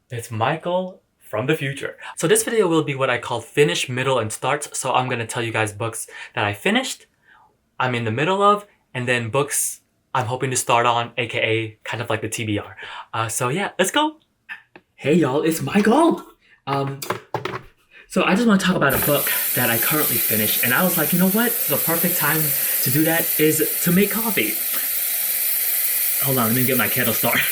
It's Michael from the future. So this video will be what I call finish, middle, and starts. So I'm gonna tell you guys books that I finished, I'm in the middle of, and then books I'm hoping to start on, aka kind of like the TBR. So yeah, let's go. Hey y'all, it's Michael. Um, so I just want to talk about a book that I currently finished, and I was like, you know what? The perfect time to do that is to make coffee. Hold on, let me get my kettle started.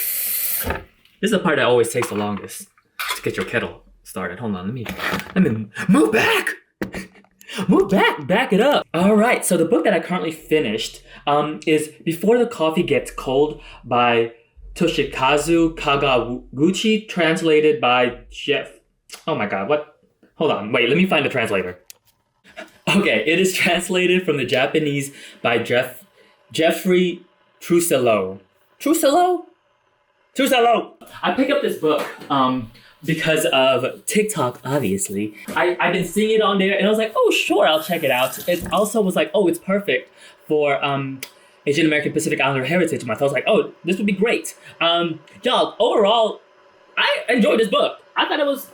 This is the part that always takes the longest to get your kettle started. Hold on, let me move back. Move back it up. All right, so the book that I currently finished is Before the Coffee Gets Cold by Toshikazu Kagaguchi, translated by Jeff. Oh my god, what? Hold on, wait, let me find the translator. Okay, it is translated from the Japanese by Jeffrey Trusello. Trusello? I picked up this book because of TikTok, obviously. I've been seeing it on there and I was like, oh, sure, I'll check it out. It also was like, oh, it's perfect for Asian American Pacific Islander Heritage Month. I was like, oh, this would be great. Y'all, overall, I enjoyed this book. I thought it was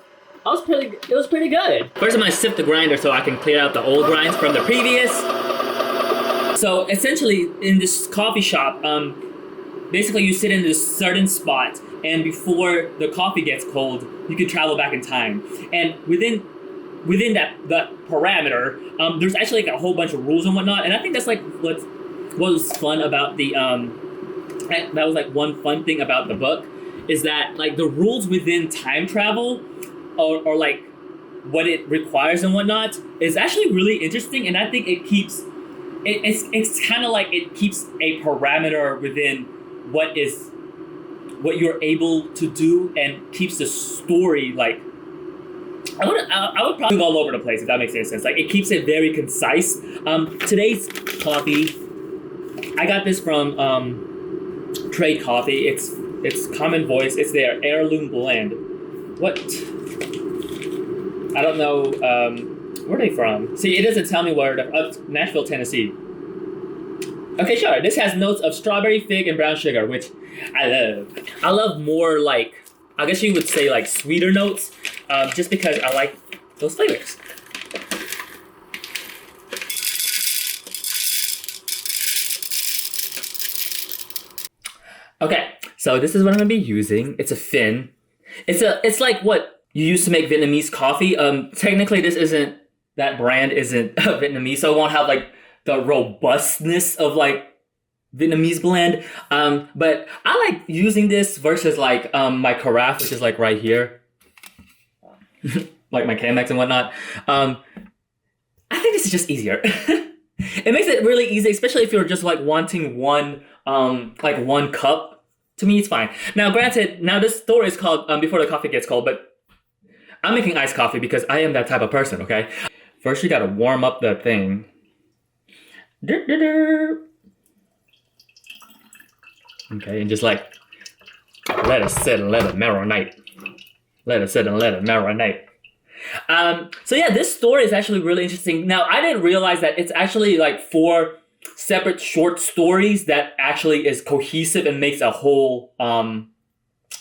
pretty good. First, I'm gonna sift the grinder so I can clear out the old grinds from the previous. So essentially, in this coffee shop, basically you sit in this certain spot, and before the coffee gets cold, you can travel back in time. And within that parameter, there's actually like a whole bunch of rules and whatnot. And I think that's like what was fun about the that was like one fun thing about the book, is that like the rules within time travel or like what it requires and whatnot is actually really interesting. And I think it keeps it's kind of like it keeps a parameter within what you're able to do, and keeps the story like I would probably go all over the place, if that makes any sense. Like it keeps it very concise. Today's coffee, I got this from Trade Coffee. It's Common Voice. It's their heirloom blend. What? I don't know. Where are they from? See, it doesn't tell me where they're. Nashville, Tennessee. Okay, sure. This has notes of strawberry, fig, and brown sugar, which I love. I love more like, I guess you would say like sweeter notes, just because I like those flavors. Okay, so this is what I'm gonna be using. It's a fin. It's like what you use to make Vietnamese coffee. Technically, that brand isn't Vietnamese, so it won't have like the robustness of like Vietnamese blend. But I like using this versus like my carafe, which is like right here, like my Chemex and whatnot. I think this is just easier. It makes it really easy, especially if you're just like wanting one cup. To me, it's fine. Now, granted, this story is called Before the Coffee Gets Cold, but I'm making iced coffee because I am that type of person, okay? First, you gotta warm up the thing. Okay, and just like let it sit and let it marinate. So yeah, this story is actually really interesting. Now, I didn't realize that it's actually like 4 separate short stories that actually is cohesive and makes a whole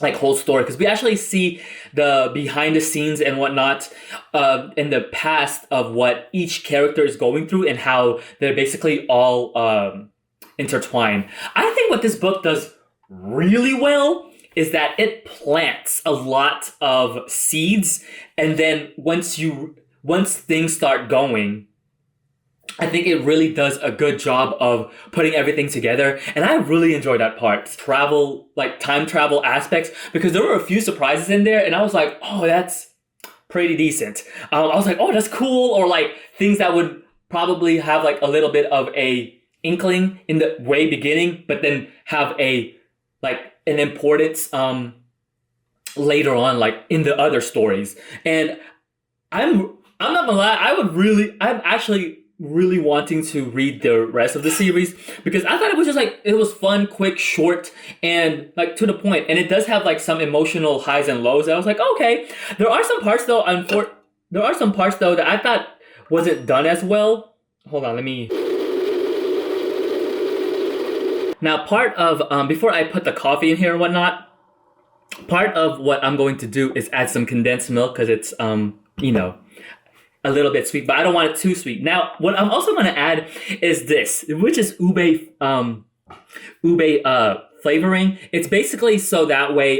whole story, because we actually see the behind the scenes and whatnot in the past of what each character is going through and how they're basically all intertwined. I think what this book does really well is that it plants a lot of seeds, and then once things start going, I think it really does a good job of putting everything together. And I really enjoyed that part. Time travel aspects, because there were a few surprises in there and I was like, oh, that's pretty decent. I was like, oh, that's cool. Or like things that would probably have like a little bit of a inkling in the way beginning, but then have an importance later on, like in the other stories. And I'm not gonna lie, I'm actually really wanting to read the rest of the series, because I thought it was just like, it was fun, quick, short, and like to the point. And it does have like some emotional highs and lows. I was like, okay. There are some parts though that I thought wasn't done as well. Hold on, let me. Now, part of before I put the coffee in here and whatnot, part of what I'm going to do is add some condensed milk because it's you know, a little bit sweet, but I don't want it too sweet. Now, what I'm also going to add is this, which is ube flavoring. It's basically so that way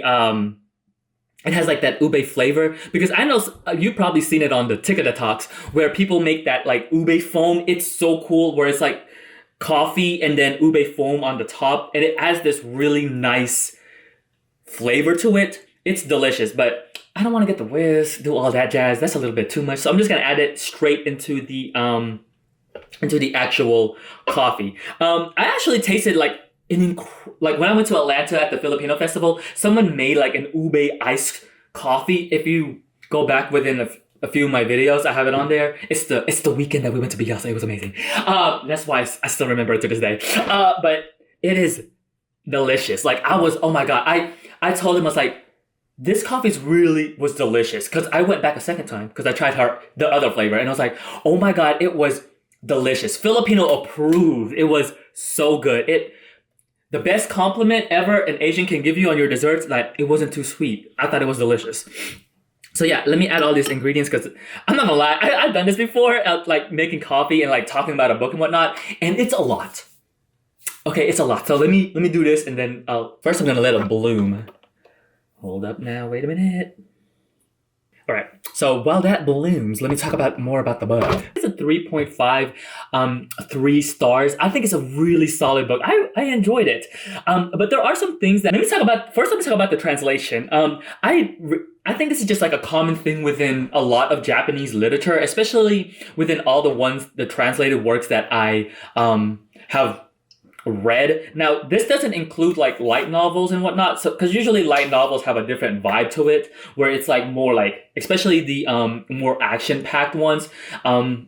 it has like that ube flavor, because I know you've probably seen it on the TikTok talks where people make that like ube foam. It's so cool where it's like coffee and then ube foam on the top, and it adds this really nice flavor to it. It's delicious, but I don't want to get the whiz, do all that jazz. That's a little bit too much. So I'm just gonna add it straight into the actual coffee. I actually tasted like like when I went to Atlanta at the Filipino festival, someone made like an ube iced coffee. If you go back within a few of my videos, I have it on there. It's the weekend that we went to Beyonce. It was amazing. That's why I still remember it to this day. But it is delicious. Like oh my God. I told him, I was like, this coffee was delicious, because I went back a second time because I tried the other flavor, and I was like, oh my God, it was delicious. Filipino approved. It was so good. The best compliment ever an Asian can give you on your desserts, that it wasn't too sweet. I thought it was delicious. So yeah, let me add all these ingredients, because I'm not gonna lie, I've done this before, like making coffee and like talking about a book and whatnot, and it's a lot. Okay, it's a lot. So let me do this, and then first I'm gonna let it bloom. Hold up now, wait a minute. All right, so while that blooms, let me talk more about the book. It's a 3.5, 3 stars. I think it's a really solid book. I enjoyed it. But there are some things that, let me talk about the translation. I think this is just like a common thing within a lot of Japanese literature, especially within all the translated works that I have read. Now, this doesn't include like light novels and whatnot, so because usually light novels have a different vibe to it, where it's like more like, especially the more action-packed ones, it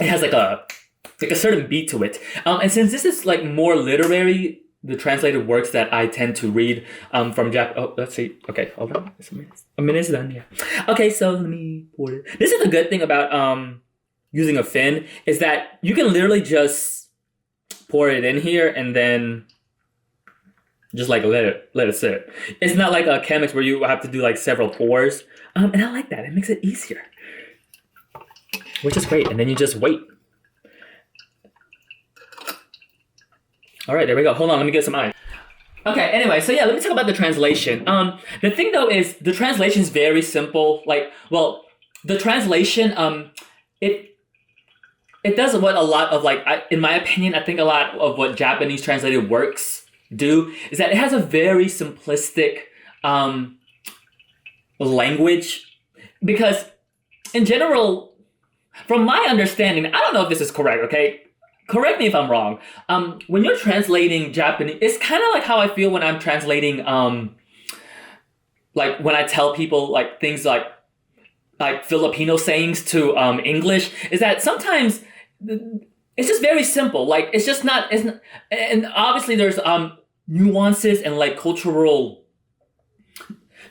has like a certain beat to it. And since this is like more literary, the translated works that I tend to read from let's see. Okay, hold on. A minute's done. Yeah. Okay, so let me pour it. This is the good thing about using a fin, is that you can literally just pour it in here and then just like let it sit. It's not like a Chemex where you have to do like several pours. And I like that. It makes it easier, which is great. And then you just wait. All right, there we go. Hold on, let me get some ice. Okay, anyway, so yeah, let me talk about the translation. The thing though is the translation is very simple. Like, well, the translation, it does what a lot of in my opinion, I think a lot of what Japanese translated works do is that it has a very simplistic language, because in general, from my understanding, I don't know if this is correct, okay? Correct me if I'm wrong. When you're translating Japanese, it's kind of like how I feel when I'm translating, like when I tell people like things like Filipino sayings to English, is that sometimes it's just very simple. Like it's not, and obviously there's nuances and like cultural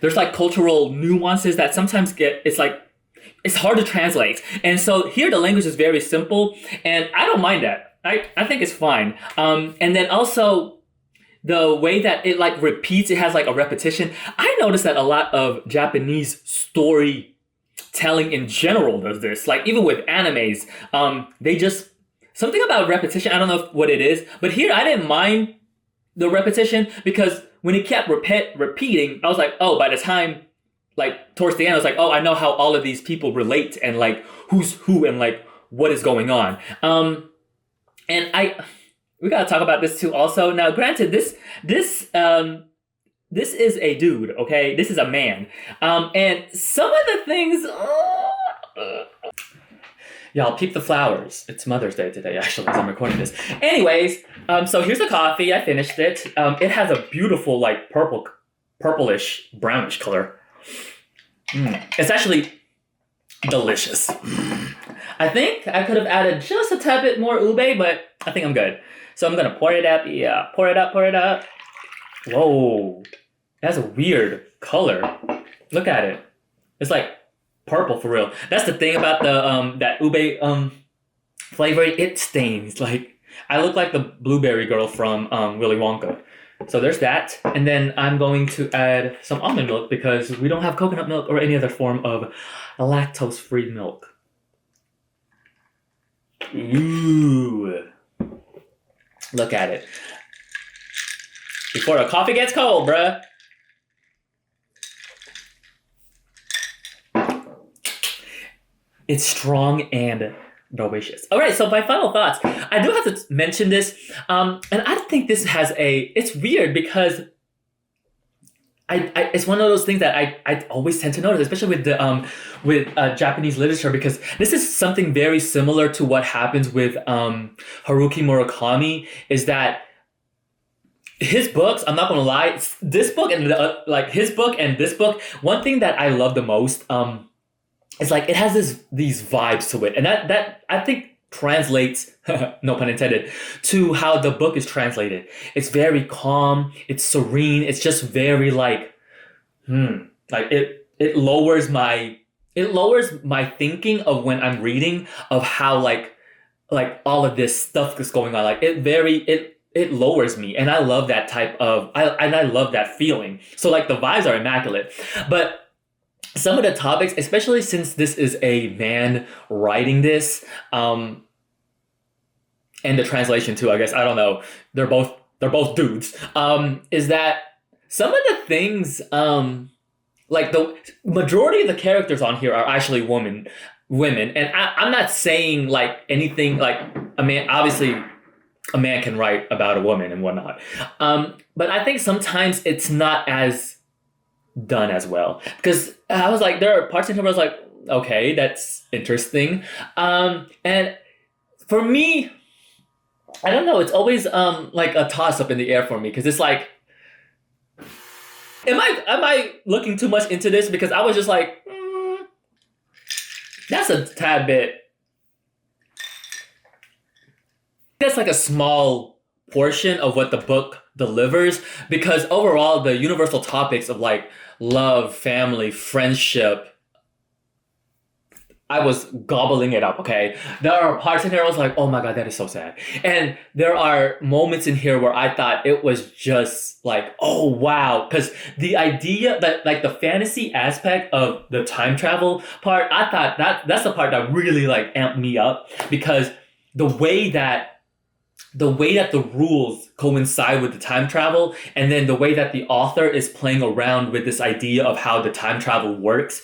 nuances that sometimes it's hard to translate. And so here the language is very simple, and I don't mind that. I think it's fine. And then also the way that it like repeats, it has like a repetition. I noticed that a lot of Japanese storytelling in general does this. Like even with animes, they just, something about repetition, I don't know what it is, but here I didn't mind the repetition, because when it kept repeating, I was like, oh, by the time like towards the end, I was like, oh, I know how all of these people relate and like who's who and like what is going on. And we gotta talk about this too also. Now, granted, this is a dude, okay? This is a man. And some of the things, y'all peep the flowers. It's Mother's Day today, actually, as I'm recording this. Anyways, so here's the coffee. I finished it. It has a beautiful like purplish brownish color. It's actually delicious. I think I could have added just a tad bit more ube, but I think I'm good. So I'm gonna pour it up. Yeah, pour it up. Whoa, it has a weird color. Look at it. It's like purple for real. That's the thing about the that ube flavor. It stains. Like I look like the blueberry girl from Willy Wonka. So there's that. And then I'm going to add some almond milk because we don't have coconut milk or any other form of lactose-free milk. Ooh. Look at it. Before the coffee gets cold, bruh. It's strong and delicious. All right, so my final thoughts. I do have to mention this, and I think this has it's weird because it's one of those things that I always tend to notice, especially with Japanese literature, because this is something very similar to what happens with Haruki Murakami. Is that his books? I'm not gonna lie. This book and his book and this book. One thing that I love the most. It's like it has these vibes to it, and that I think translates, no pun intended, to how the book is translated. It's very calm, it's serene, it's just very like it lowers my thinking of when I'm reading of how like all of this stuff is going on. Like it lowers me, and I love that type of I love that feeling. So like the vibes are immaculate, but some of the topics, especially since this is a man writing this, and the translation too, I guess, I don't know, they're both dudes, is that some of the things, like the majority of the characters on here are actually women, and I'm not saying like anything like a man, obviously a man can write about a woman and whatnot, but I think sometimes it's not as done as well, because I was like, there are parts in here where I was like, okay, that's interesting, and for me, I don't know, it's always like a toss up in the air for me, because it's like, am I looking too much into this? Because I was just like, that's a tad bit, that's like a small portion of what the book delivers, because overall the universal topics of like love, family, friendship, I was gobbling it up, okay? There are parts in here I was like, oh my god, that is so sad. And there are moments in here where I thought it was just like, oh wow. Because the idea that like the fantasy aspect of the time travel part, I thought that's the part that really like amped me up, because the way that the rules coincide with the time travel, and then the way that the author is playing around with this idea of how the time travel works,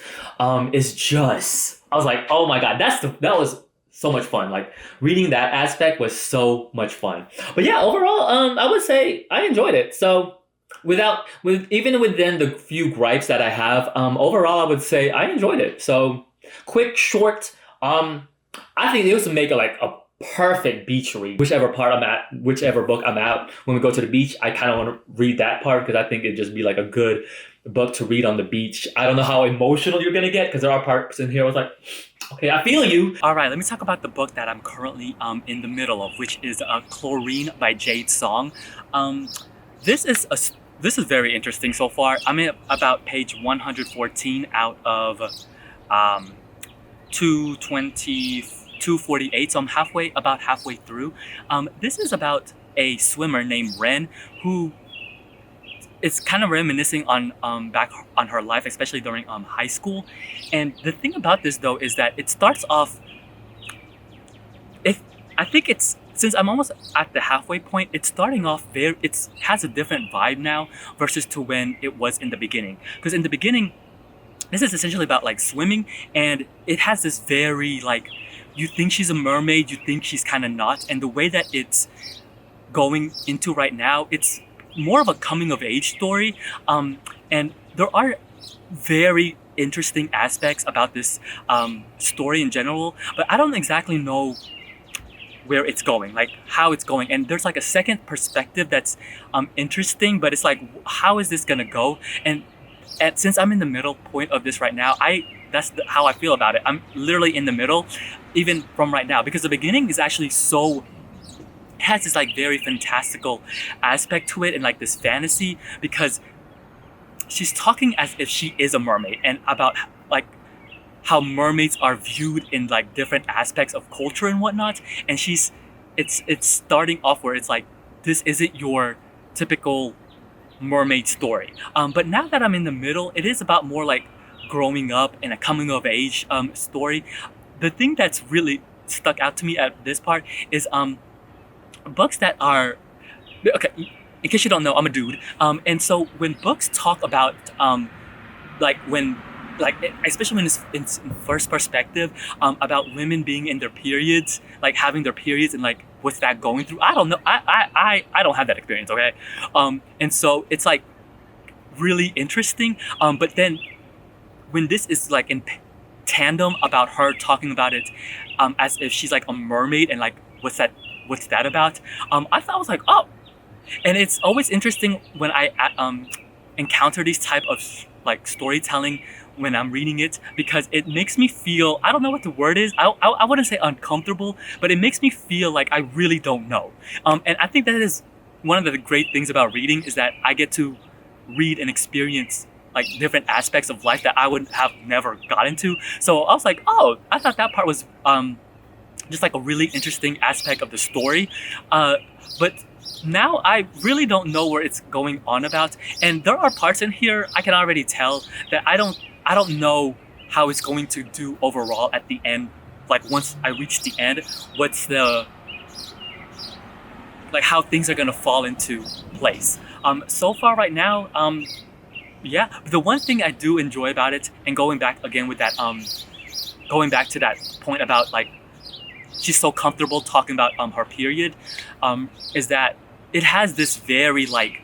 is just, I was like, oh my god, that was so much fun. Like reading that aspect was so much fun. But yeah, overall, I would say I enjoyed it. So even within the few gripes that I have, overall I would say I enjoyed it. So quick, short, I think it was to make it like a perfect beach read. Whichever book I'm at, when we go to the beach, I kind of want to read that part, because I think it'd just be like a good book to read on the beach. I don't know how emotional you're gonna get, because there are parts in here I was like, okay, I feel you. All right, let me talk about the book that I'm currently in the middle of, which is Chlorine by Jade Song. This is very interesting so far. I'm at about page 114 out of 248, so I'm about halfway through. This is about a swimmer named Ren, who is kind of reminiscing on back on her life, especially during high school. And the thing about this though is that it starts off, since I'm almost at the halfway point, it's starting off it has a different vibe now versus to when it was in the beginning. Because in the beginning, this is essentially about like swimming, and it has this very like, you think she's a mermaid, you think she's kind of not. And the way that it's going into right now, it's more of a coming of age story. And there are very interesting aspects about this story in general, but I don't exactly know where it's going, like how it's going. And there's like a second perspective that's interesting, but it's like, how is this gonna go? And since I'm in the middle point of this right now, that's how I feel about it. I'm literally in the middle, even from right now, because the beginning is actually has this like very fantastical aspect to it, and like this fantasy, because she's talking as if she is a mermaid, and about like how mermaids are viewed in like different aspects of culture and whatnot. And it's starting off where it's like, this isn't your typical mermaid story. But now that I'm in the middle, it is about more like growing up and a coming of age story. The thing that's really stuck out to me at this part is books that are okay. In case you don't know, I'm a dude, and so when books talk about like when like especially when it's in first perspective about women being in their periods, like having their periods and like what's that going through. I don't know. I don't have that experience. Okay, and so it's like really interesting. But then when this is like in tandem about her talking about it as if she's like a mermaid and like what's that about, I thought I was like, oh. And it's always interesting when I encounter these type of like storytelling when I'm reading it, because it makes me feel, I don't know what the word is, I wouldn't say uncomfortable, but it makes me feel like I really don't know. And I think that is one of the great things about reading, is that I get to read and experience like different aspects of life that I would have never got into. So I was like, oh, I thought that part was just like a really interesting aspect of the story. But now I really don't know where it's going on about, and there are parts in here I can already tell that I don't know how it's going to do overall at the end. Like once I reach the end, what's the like how things are gonna fall into place. So far right now, yeah, the one thing I do enjoy about it, and going back again with that going back to that point about like she's so comfortable talking about her period, is that it has this very like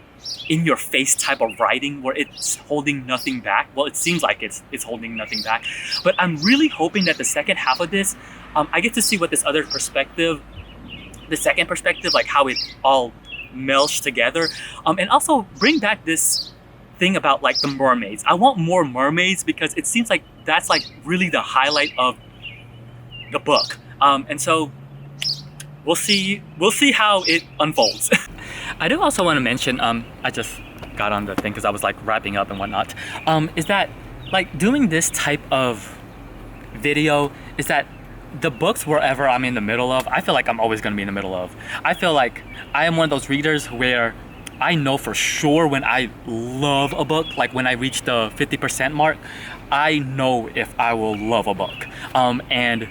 in your face type of writing where it's holding nothing back. Well, it seems like it's holding nothing back, but I'm really hoping that the second half of this, I get to see what this other perspective, the second perspective, like how it all melds together, and also bring back this thing about like the mermaids. I want more mermaids because it seems like that's like really the highlight of the book. And so we'll see how it unfolds. I do also want to mention, I just got on the thing because I was like wrapping up and whatnot, is that like doing this type of video is that the books wherever I'm in the middle of, I feel like I'm always going to be in the middle of. I feel like I am one of those readers where I know for sure when I love a book, like when I reach the 50% mark, I know if I will love a book. And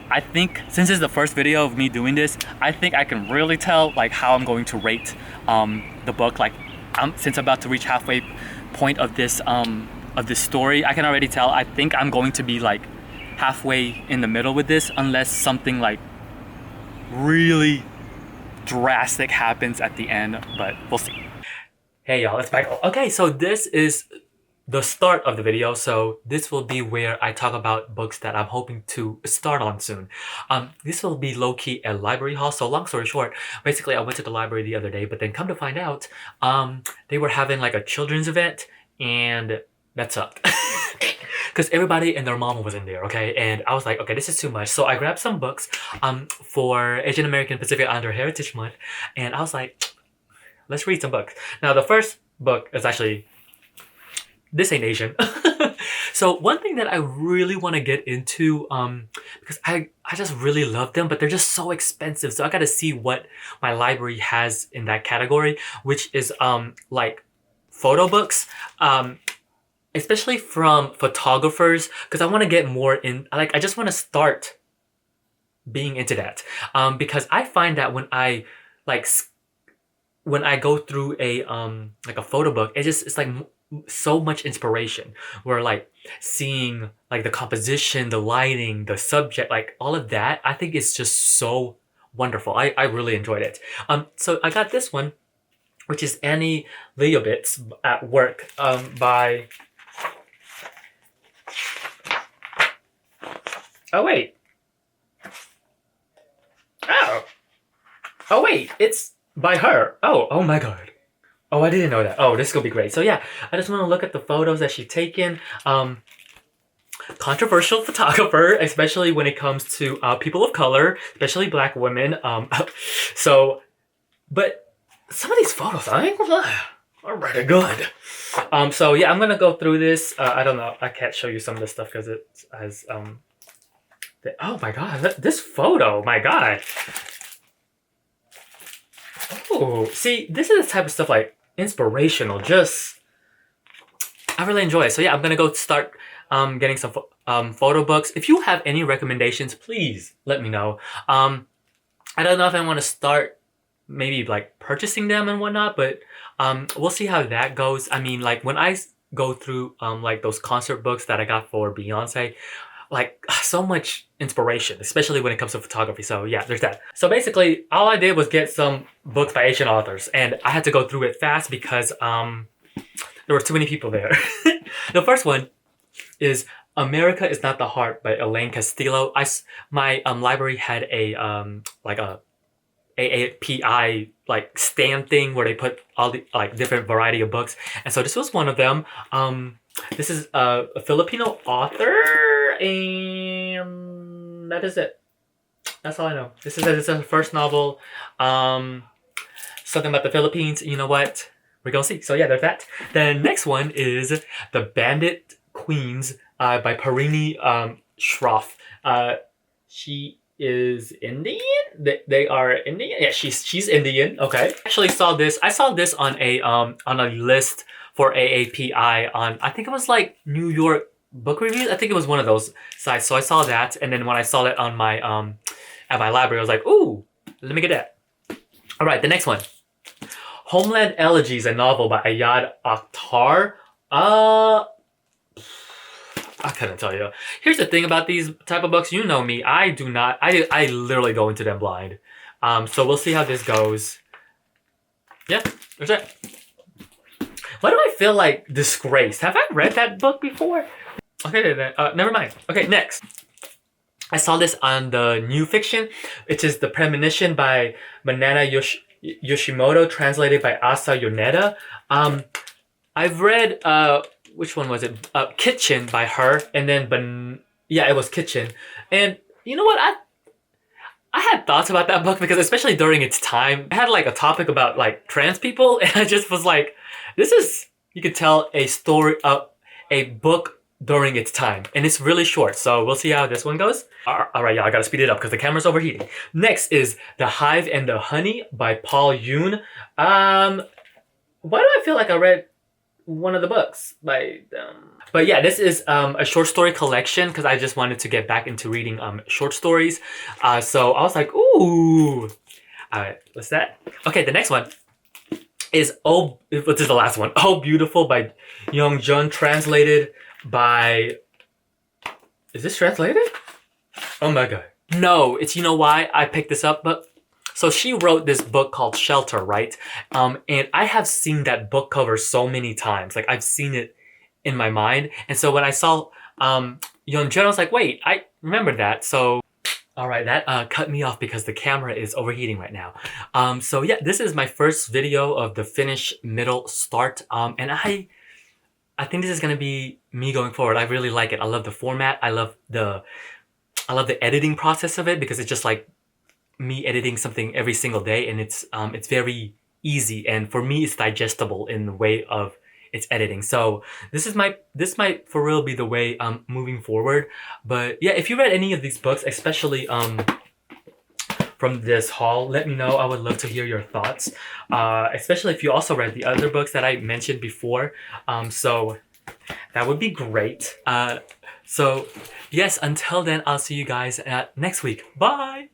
I think since this is the first video of me doing this, I think I can really tell like how I'm going to rate the book. Like since I'm about to reach halfway point of this story, I can already tell I think I'm going to be like halfway in the middle with this, unless something like really drastic happens at the end, but we'll see. Hey y'all, it's Michael. Okay, so this is the start of the video, so this will be where I talk about books that I'm hoping to start on soon. This will be low-key a library haul. So long story short, basically I went to the library the other day, but then come to find out, they were having like a children's event, and that sucked. Because everybody and their mama was in there, okay? And I was like, okay, this is too much. So I grabbed some books for Asian American Pacific Islander Heritage Month, and I was like, let's read some books. Now the first book is actually, this ain't Asian. So one thing that I really want to get into, because I just really love them, but they're just so expensive. So I got to see what my library has in that category, which is like photo books, especially from photographers, because I want to get more in, like I just want to start being into that, because I find that when I go through a like a photo book, it's like so much inspiration, where like seeing like the composition, the lighting, the subject, like all of that, I think it's just so wonderful. I really enjoyed it. So I got this one, which is Annie Leibovitz at Work, by, oh wait, oh wait, it's by her. Oh my god. Oh, I didn't know that. Oh, this is gonna be great. So yeah, I just want to look at the photos that she's taken. Controversial photographer, especially when it comes to people of color, especially Black women. So, but some of these photos, I ain't gonna lie, are really good. So yeah, I'm gonna go through this. I don't know, I can't show you some of this stuff because it has oh my god, this photo, my god. Oh, see, this is the type of stuff like inspirational. Just, I really enjoy it. So yeah, I'm gonna go start getting some photo books. If you have any recommendations, please let me know. I don't know if I want to start maybe like purchasing them and whatnot, but we'll see how that goes. I mean, like when I go through like those concert books that I got for Beyonce, like so much inspiration, especially when it comes to photography. So yeah, there's that. So basically all I did was get some books by Asian authors, and I had to go through it fast because there were too many people there. The first one is America is Not the Heart by Elaine Castillo. My library had a like a AAPI like stand thing where they put all the like different variety of books, and so this was one of them. This is a Filipino author, and that is it. That's all I know. This is her first novel. Something about the Philippines. You know what? We're gonna see. So yeah, there's that. The next one is The Bandit Queens by Parini Shroff. She is Indian. They are Indian. Yeah, she's Indian. Okay. Actually saw this. I saw this on a list for AAPI on, I think it was like New York Book Reviews. I think it was one of those sites. So I saw that, and then when I saw it on my at my library, I was like, ooh, let me get that. All right, the next one. Homeland Elegies, a novel by Ayad Akhtar. I couldn't tell you. Here's the thing about these type of books. You know me. I do not. I literally go into them blind. So we'll see how this goes. Yeah, there's it. Why do I feel like Disgraced? Have I read that book before? Okay, never mind. Okay, next. I saw this on the New Fiction, which is The Premonition by Manana Yoshimoto, translated by Asa Yoneda. I've read which one was it? Kitchen by her, and then yeah, it was Kitchen. And you know what? I had thoughts about that book because especially during its time, it had like a topic about like trans people, and I just was like, this is, you could tell a story of a book during its time, and it's really short. So we'll see how this one goes. All right, y'all, I gotta speed it up because the camera's overheating. Next is The Hive and the Honey by Paul Yoon. Why do I feel like I read one of the books by them? But yeah, this is a short story collection because I just wanted to get back into reading short stories. So I was like, ooh. All right, what's that? Okay, the next one is this is the last one. Oh Beautiful by Young Jun, translated by, is this translated? Oh my god. No, it's, you know why I picked this up? But so she wrote this book called Shelter, right? And I have seen that book cover so many times. Like I've seen it in my mind. And so when I saw Young Jun, I was like, wait, I remember that. So all right, that cut me off because the camera is overheating right now. So yeah, this is my first video of the finish, middle, start. And I think this is gonna be me going forward. I really like it. I love the format. I love the editing process of it because it's just like me editing something every single day, and it's very easy, and for me it's digestible in the way of its editing. So this might for real be the way moving forward. But yeah, if you read any of these books, especially from this haul, let me know. I would love to hear your thoughts, especially if you also read the other books that I mentioned before. So that would be great. So yes, until then, I'll see you guys next week. Bye!